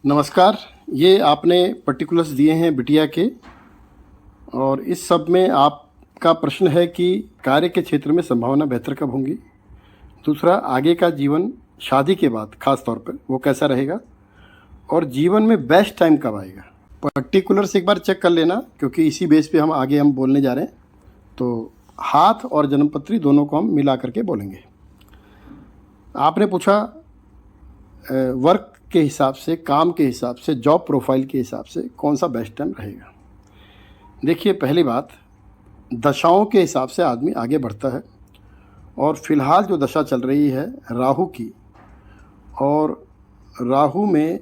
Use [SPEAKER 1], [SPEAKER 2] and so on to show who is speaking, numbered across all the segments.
[SPEAKER 1] नमस्कार। ये आपने पर्टिकुलर्स दिए हैं बिटिया के, और इस सब में आपका प्रश्न है कि कार्य के क्षेत्र में संभावना बेहतर कब होंगी। दूसरा, आगे का जीवन शादी के बाद खास तौर पर वो कैसा रहेगा, और जीवन में बेस्ट टाइम कब आएगा। पर्टिकुलर्स एक बार चेक कर लेना, क्योंकि इसी बेस पे हम बोलने जा रहे हैं। तो हाथ और जन्मपत्री दोनों को हम मिला करके बोलेंगे। आपने पूछा वर्क के हिसाब से, काम के हिसाब से, जॉब प्रोफाइल के हिसाब से कौन सा बेस्ट टाइम रहेगा। देखिए, पहली बात, दशाओं के हिसाब से आदमी आगे बढ़ता है, और फिलहाल जो दशा चल रही है राहु की, और राहु में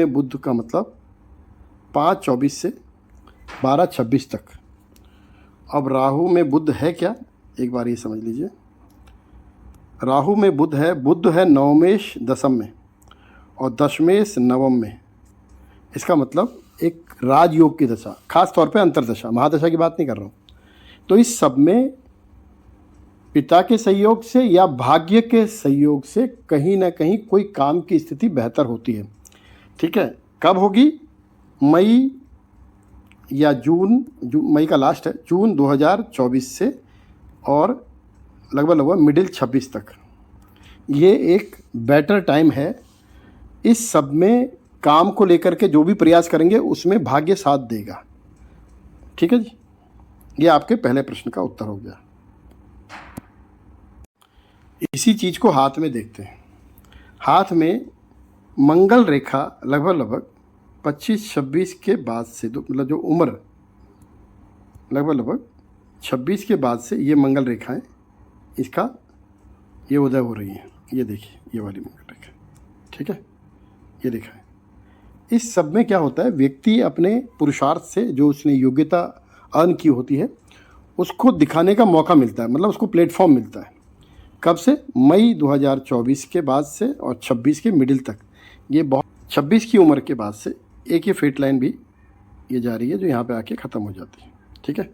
[SPEAKER 1] बुध का मतलब 5-24 से 12-26 तक। अब राहु में बुध है क्या, एक बार ये समझ लीजिए। राहु में बुध है नवमेश दशम में, और दशमेश नवम में। इसका मतलब एक राजयोग की दशा, खास तौर पे अंतरदशा, महादशा की बात नहीं कर रहा हूँ। तो इस सब में पिता के सहयोग से या भाग्य के सहयोग से कहीं ना कहीं कोई काम की स्थिति बेहतर होती है। ठीक है, कब होगी? मई या जून, मई का लास्ट है, जून 2024 से और लगभग मिडिल 26 तक। ये एक बेटर टाइम है। इस सब में काम को लेकर के जो भी प्रयास करेंगे उसमें भाग्य साथ देगा। ठीक है जी, ये आपके पहले प्रश्न का उत्तर हो गया। इसी चीज़ को हाथ में देखते हैं। हाथ में मंगल रेखा लगभग 25-26 के बाद से, मतलब जो उम्र लगभग 26 के बाद से ये मंगल रेखाएं इसका ये उदय हो रही हैं। ये देखिए, ये वाली मंगल रेखा, ठीक है, ये रेखा है। इस सब में क्या होता है, व्यक्ति अपने पुरुषार्थ से जो उसने योग्यता अर्न की होती है उसको दिखाने का मौका मिलता है, मतलब उसको प्लेटफॉर्म मिलता है। कब से? मई 2024 के बाद से और 26 के मिडिल तक। ये बहुत 26 की उम्र के बाद से एक ये फेट लाइन भी ये जा रही है, जो यहाँ पे आके ख़त्म हो जाती है। ठीक है,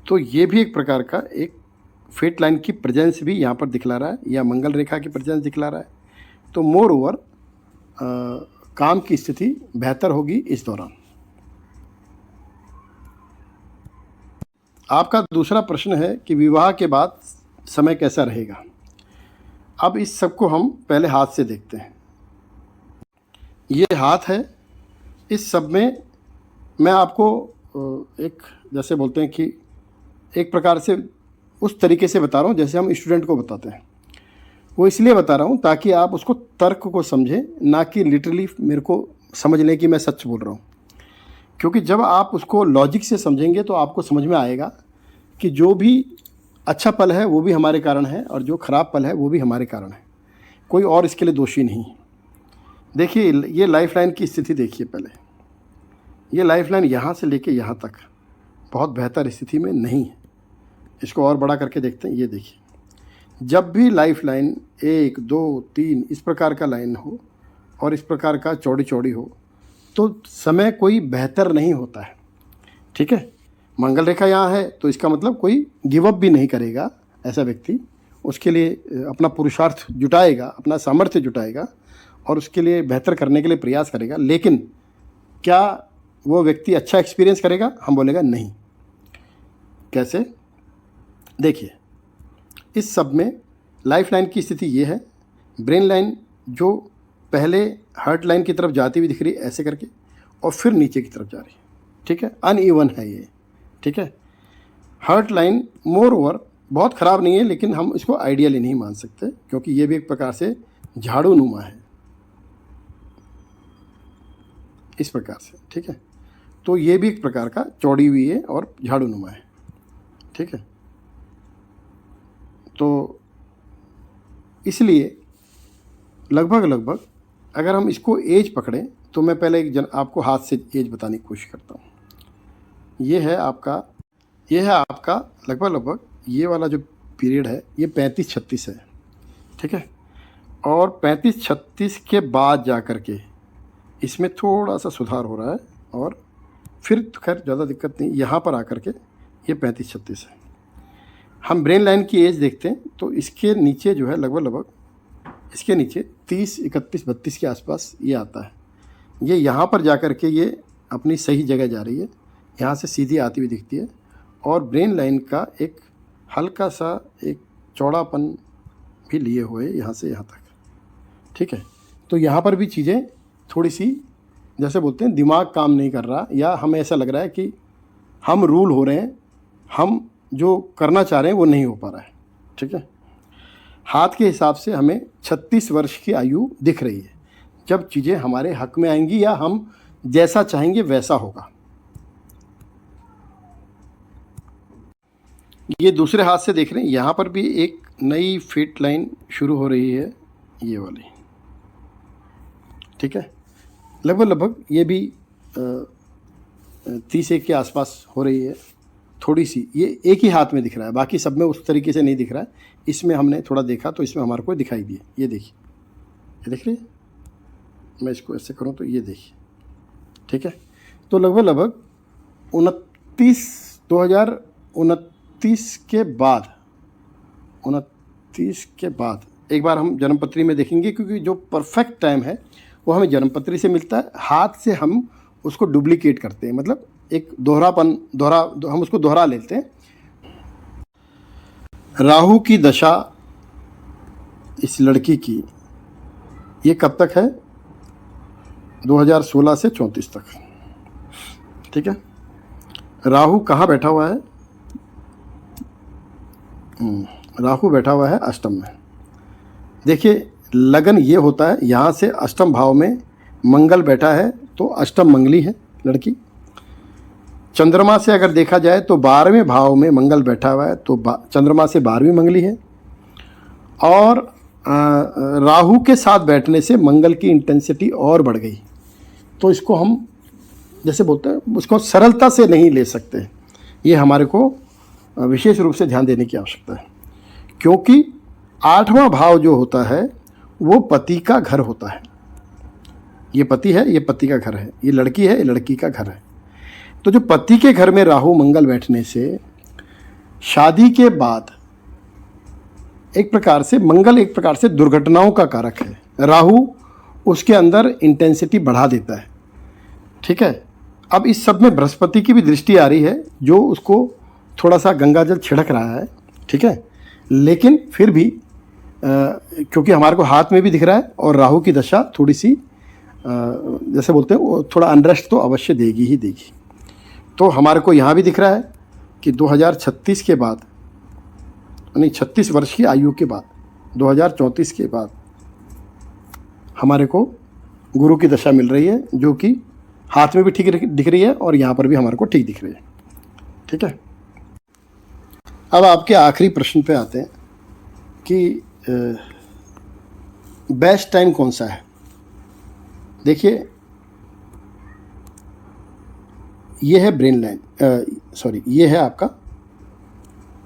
[SPEAKER 1] तो ये भी एक प्रकार का एक फेट लाइन की प्रेजेंस भी यहाँ पर दिखला रहा है, या मंगल रेखा की प्रेजेंस दिखला रहा है। तो मोर ओवर काम की स्थिति बेहतर होगी इस दौरान। आपका दूसरा प्रश्न है कि विवाह के बाद समय कैसा रहेगा। अब इस सब को हम पहले हाथ से देखते हैं। ये हाथ है। इस सब में मैं आपको एक, जैसे बोलते हैं कि एक प्रकार से उस तरीके से बता रहा हूँ जैसे हम स्टूडेंट को बताते हैं। वो इसलिए बता रहा हूँ ताकि आप उसको तर्क को समझें, ना कि लिटरली मेरे को समझ लें कि मैं सच बोल रहा हूँ। क्योंकि जब आप उसको लॉजिक से समझेंगे तो आपको समझ में आएगा कि जो भी अच्छा पल है वो भी हमारे कारण है, और जो ख़राब पल है वो भी हमारे कारण है। कोई और इसके लिए दोषी नहीं। देखिए, ये लाइफ लाइन की स्थिति देखिए। पहले ये लाइफ लाइन यहाँ से लेके यहाँ तक बहुत बेहतर स्थिति में नहीं है। इसको और बड़ा करके देखते हैं। ये देखिए, जब भी लाइफ लाइन 1, 2, 3 इस प्रकार का लाइन हो और इस प्रकार का चौड़ी चौड़ी हो, तो समय कोई बेहतर नहीं होता है। ठीक है, मंगल रेखा यहाँ है तो इसका मतलब कोई गिव अप भी नहीं करेगा ऐसा व्यक्ति। उसके लिए अपना पुरुषार्थ जुटाएगा, अपना सामर्थ्य जुटाएगा, और उसके लिए बेहतर करने के लिए प्रयास करेगा। लेकिन क्या वो व्यक्ति अच्छा एक्सपीरियंस करेगा? हम बोलेगा नहीं। कैसे? देखिए, इस सब में लाइफ लाइन की स्थिति ये है। ब्रेन लाइन जो पहले हार्ट लाइन की तरफ जाती हुई दिख रही है ऐसे करके, और फिर नीचे की तरफ जा रही है। ठीक है, अनइवन है ये। ठीक है, हार्ट लाइन मोर ओवर बहुत ख़राब नहीं है, लेकिन हम इसको आइडियली नहीं मान सकते, क्योंकि ये भी एक प्रकार से झाड़ू नुमा है इस प्रकार से। ठीक है, तो ये भी एक प्रकार का चौड़ी हुई है और झाड़ू नुमा है। ठीक है, तो इसलिए लगभग अगर हम इसको एज पकड़ें तो मैं पहले आपको हाथ से एज बताने की कोशिश करता हूँ। ये है आपका लगभग ये वाला जो पीरियड है ये 35-36 है। ठीक है, और 35-36 के बाद जा कर के इसमें थोड़ा सा सुधार हो रहा है, और फिर खैर ज़्यादा दिक्कत नहीं, यहाँ पर आकर के ये 35-36 है। हम ब्रेन लाइन की एज देखते हैं तो इसके नीचे जो है लगभग इसके नीचे 30, 31, 32 के आसपास ये आता है। ये यहाँ पर जा कर के ये अपनी सही जगह जा रही है, यहाँ से सीधी आती हुई दिखती है और ब्रेन लाइन का एक हल्का सा एक चौड़ापन भी लिए हुए यहाँ से यहाँ तक, ठीक है। तो यहाँ पर भी चीज़ें थोड़ी सी जैसे बोलते हैं दिमाग काम नहीं कर रहा, या हमें ऐसा लग रहा है कि हम रूल हो रहे हैं, हम जो करना चाह रहे हैं वो नहीं हो पा रहा है, ठीक है। हाथ के हिसाब से हमें 36 वर्ष की आयु दिख रही है। जब चीज़ें हमारे हक में आएंगी या हम जैसा चाहेंगे वैसा होगा। ये दूसरे हाथ से देख रहे हैं, यहाँ पर भी एक नई फिट लाइन शुरू हो रही है, ये वाली, ठीक है। लगभग ये भी 30 के आसपास हो रही है। थोड़ी सी ये एक ही हाथ में दिख रहा है, बाकी सब में उस तरीके से नहीं दिख रहा है। इसमें हमने थोड़ा देखा तो इसमें हमारे को दिखाई दिए। ये देखिए, ये देख रही है, मैं इसको ऐसे करूँ तो ये देखिए, ठीक है। तो लगभग 2029 के बाद 29 के बाद एक बार हम जन्मपत्री में देखेंगे, क्योंकि जो परफेक्ट टाइम है वो हमें जन्मपत्री से मिलता है। हाथ से हम उसको डुप्लीकेट करते हैं, मतलब एक हम उसको दोहरा लेते हैं। राहु की दशा इस लड़की की ये कब तक है? 2016 से 34 तक, ठीक है। राहु कहाँ बैठा हुआ है? राहु बैठा हुआ है अष्टम में। देखिए लगन ये होता है, यहाँ से अष्टम भाव में मंगल बैठा है तो अष्टम मंगली है लड़की। चंद्रमा से अगर देखा जाए तो 12वें भाव में मंगल बैठा हुआ है तो चंद्रमा से 12वीं मंगली है। और राहु के साथ बैठने से मंगल की इंटेंसिटी और बढ़ गई। तो इसको हम जैसे बोलते हैं उसको सरलता से नहीं ले सकते, ये हमारे को विशेष रूप से ध्यान देने की आवश्यकता है। क्योंकि 8वां भाव जो होता है वो पति का घर होता है। ये पति है, ये पति का घर है, ये लड़की है, ये लड़की का घर है। तो जो पति के घर में राहु मंगल बैठने से शादी के बाद एक प्रकार से मंगल एक प्रकार से दुर्घटनाओं का कारक है। राहु उसके अंदर इंटेंसिटी बढ़ा देता है, ठीक है। अब इस सब में बृहस्पति की भी दृष्टि आ रही है जो उसको थोड़ा सा गंगा जल छिड़क रहा है, ठीक है। लेकिन फिर भी क्योंकि हमारे को हाथ में भी दिख रहा है और राहु की दशा थोड़ी सी जैसे बोलते हैं वो थोड़ा अनरेस्ट तो अवश्य देगी ही देगी। तो हमारे को यहाँ भी दिख रहा है कि 2036 के बाद, नहीं 36 वर्ष की आयु के बाद 2034 के बाद हमारे को गुरु की दशा मिल रही है, जो कि हाथ में भी ठीक दिख रही है और यहाँ पर भी हमारे को ठीक दिख रही है, ठीक है। अब आपके आखिरी प्रश्न पे आते हैं कि बेस्ट टाइम कौन सा है। देखिए ये है ब्रेन लाइन, ये है आपका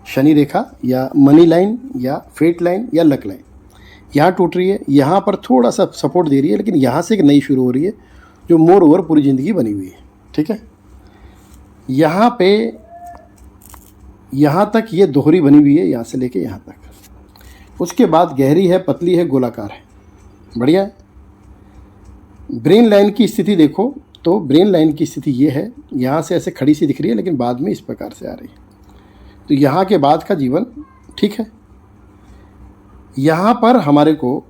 [SPEAKER 1] शनि रेखा या मनी लाइन या फेट लाइन या लक लाइन। यहाँ टूट रही है, यहाँ पर थोड़ा सा सपोर्ट दे रही है, लेकिन यहाँ से एक नई शुरू हो रही है जो मोर ओवर पूरी ज़िंदगी बनी हुई है, ठीक है। यहाँ पे यहाँ तक ये दोहरी बनी हुई है, यहाँ से लेके यहाँ तक। उसके बाद गहरी है, पतली है, गोलाकार है, बढ़िया है। ब्रेन लाइन की स्थिति देखो तो ब्रेन लाइन की स्थिति ये है, यहाँ से ऐसे खड़ी सी दिख रही है लेकिन बाद में इस प्रकार से आ रही है। तो यहाँ के बाद का जीवन ठीक है। यहाँ पर हमारे को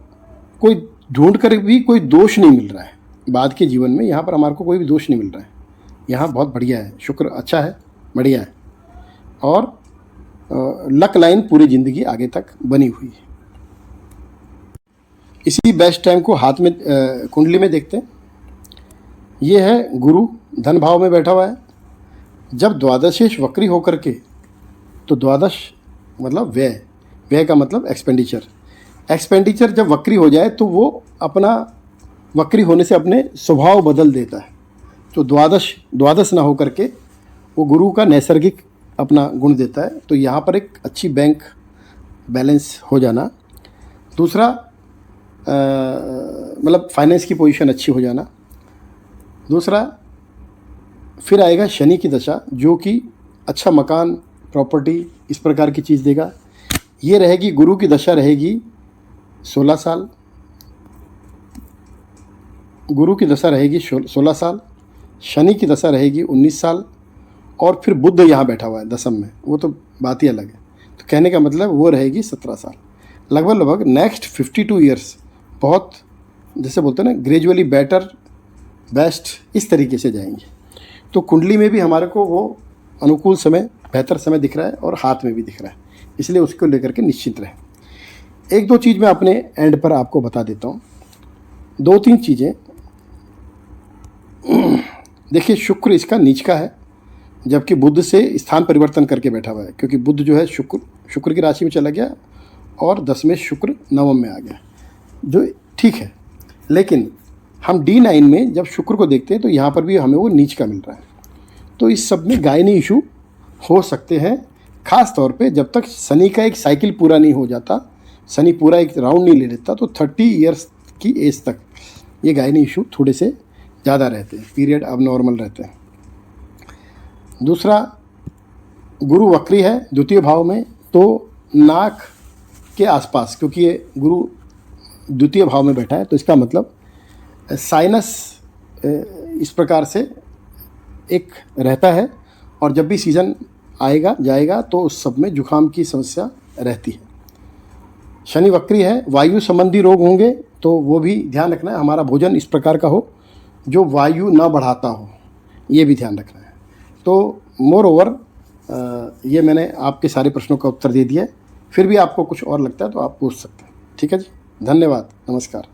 [SPEAKER 1] कोई ढूंढ कर भी कोई दोष नहीं मिल रहा है बाद के जीवन में, यहाँ पर हमारे को कोई भी दोष नहीं मिल रहा है। यहाँ बहुत बढ़िया है, शुक्र अच्छा है, बढ़िया है। और लक लाइन पूरी ज़िंदगी आगे तक बनी हुई है। इसी बेस्ट टाइम को हाथ में कुंडली में देखते हैं। ये है गुरु धन भाव में बैठा हुआ है। जब द्वादशेश वक्री होकर के, तो द्वादश मतलब व्यय, व्यय का मतलब एक्सपेंडिचर जब वक्री हो जाए तो वो अपना वक्री होने से अपने स्वभाव बदल देता है। तो द्वादश ना हो करके वो गुरु का नैसर्गिक अपना गुण देता है। तो यहाँ पर एक अच्छी बैंक बैलेंस हो जाना। दूसरा मतलब फाइनेंस की पोजीशन अच्छी हो जाना। दूसरा फिर आएगा शनि की दशा, जो कि अच्छा मकान, प्रॉपर्टी, इस प्रकार की चीज़ देगा। ये रहेगी, गुरु की दशा रहेगी 16 साल, गुरु की दशा रहेगी 16 साल, शनि की दशा रहेगी 19 साल, और फिर बुध यहाँ बैठा हुआ है दशम में, वो तो बात ही अलग है। तो कहने का मतलब वो रहेगी 17 साल। लगभग नेक्स्ट 52 ईयर्स बहुत, जैसे बोलते हैं ना, ग्रेजुअली बेटर बेस्ट, इस तरीके से जाएंगे। तो कुंडली में भी हमारे को वो अनुकूल समय, बेहतर समय दिख रहा है और हाथ में भी दिख रहा है, इसलिए उसको लेकर के निश्चिंत रहें। एक दो चीज़ मैं अपने एंड पर आपको बता देता हूँ, 2-3 चीज़ें। देखिए, शुक्र इसका नीच का है, जबकि बुध से स्थान परिवर्तन करके बैठा हुआ है, क्योंकि बुध जो है शुक्र की राशि में चला गया और 10 में शुक्र नवम में आ गया, जो ठीक है। लेकिन हम D9 में जब शुक्र को देखते हैं तो यहाँ पर भी हमें वो नीच का मिल रहा है। तो इस सब में गायनी इशू हो सकते हैं, ख़ास तौर पे जब तक शनि का एक साइकिल पूरा नहीं हो जाता, शनि पूरा एक राउंड नहीं ले लेता, तो 30 ईयर्स की एज तक ये गायनी इशू थोड़े से ज़्यादा रहते हैं, पीरियड अब नॉर्मल रहते हैं। दूसरा, गुरु वक्री है द्वितीय भाव में, तो नाक के आसपास, क्योंकि ये गुरु द्वितीय भाव में बैठा है, तो इसका मतलब साइनस इस प्रकार से एक रहता है, और जब भी सीज़न आएगा जाएगा तो उस सब में जुखाम की समस्या रहती है। शनि वक्री है, वायु संबंधी रोग होंगे, तो वो भी ध्यान रखना है। हमारा भोजन इस प्रकार का हो जो वायु न बढ़ाता हो, ये भी ध्यान रखना है। तो मोर ओवर ये मैंने आपके सारे प्रश्नों का उत्तर दे दिया है। फिर भी आपको कुछ और लगता है तो आप पूछ सकते हैं। ठीक है जी, धन्यवाद, नमस्कार।